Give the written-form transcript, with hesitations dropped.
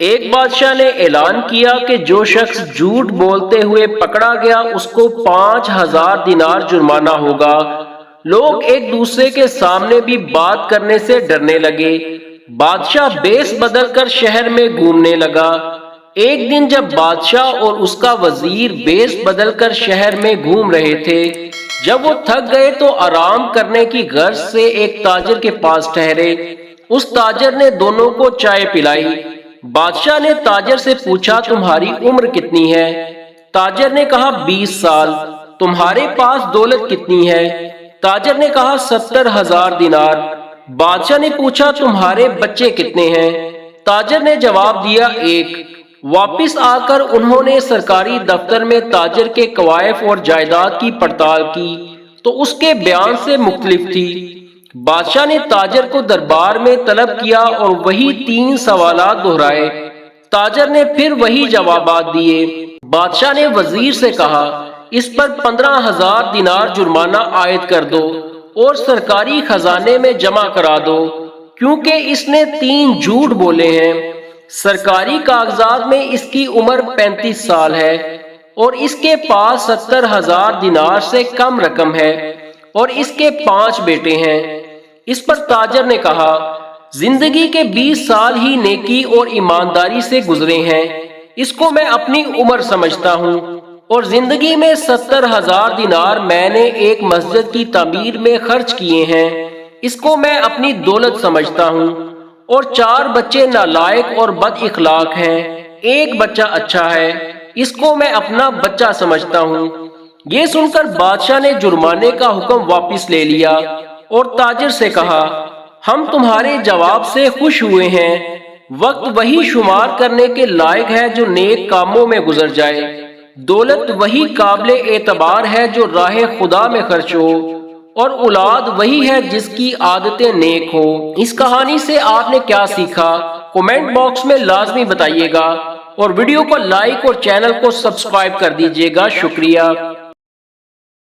ایک بادشاہ نے اعلان کیا کہ جو شخص جھوٹ بولتے ہوئے پکڑا گیا اس کو 5000 دینار جرمانہ ہوگا۔ لوگ ایک دوسرے کے سامنے بھی بات کرنے سے ڈرنے لگے۔ بادشاہ بیس بدل کر شہر میں گھومنے لگا۔ ایک دن جب بادشاہ اور اس کا وزیر بیس بدل کر شہر میں گھوم رہے تھے، جب وہ تھک گئے تو آرام کرنے کی غرض سے ایک تاجر کے پاس ٹھہرے۔ اس تاجر نے دونوں کو چائے پلائی۔ بادشاہ نے تاجر سے پوچھا تمہاری عمر کتنی ہے؟ تاجر نے کہا 20 سال۔ تمہارے پاس دولت کتنی ہے؟ تاجر نے کہا 70,000 دینار۔ بادشاہ نے پوچھا تمہارے بچے کتنے ہیں؟ تاجر نے جواب دیا 1۔ واپس آ کر انہوں نے سرکاری دفتر میں تاجر کے کوائف اور جائیداد کی پڑتال کی تو اس کے بیان سے مختلف تھی۔ بادشاہ نے تاجر کو دربار میں طلب کیا اور وہی 3 سوالات دہرائے۔ تاجر نے پھر وہی جوابات دیے۔ بادشاہ نے وزیر سے کہا اس پر 15,000 دینار جرمانہ عائد کر دو اور سرکاری خزانے میں جمع کرا دو، کیونکہ اس نے 3 جھوٹ بولے ہیں۔ سرکاری کاغذات میں اس کی عمر 35 سال ہے اور اس کے پاس 70,000 دینار سے کم رقم ہے اور اس کے 5 بیٹے ہیں۔ اس پر تاجر نے کہا زندگی کے 20 سال ہی نیکی اور ایمانداری سے گزرے ہیں، اس کو میں اپنی عمر سمجھتا ہوں، اور زندگی میں 70,000 دینار میں نے ایک مسجد کی تعمیر میں خرچ کیے ہیں، اس کو میں اپنی دولت سمجھتا ہوں، اور 4 بچے نالائق اور بد اخلاق ہیں، ایک بچہ اچھا ہے، اس کو میں اپنا بچہ سمجھتا ہوں۔ یہ سن کر بادشاہ نے جرمانے کا حکم واپس لے لیا اور تاجر سے کہا ہم تمہارے جواب سے خوش ہوئے ہیں، وقت وہی شمار کرنے کے لائق ہے جو نیک کاموں میں گزر جائے، دولت وہی قابل اعتبار ہے جو راہ خدا میں خرچ ہو، اور اولاد وہی ہے جس کی عادتیں نیک ہو۔ اس کہانی سے آپ نے کیا سیکھا؟ کومنٹ باکس میں لازمی بتائیے گا، اور ویڈیو کو لائک اور چینل کو سبسکرائب کر دیجیے گا۔ شکریہ۔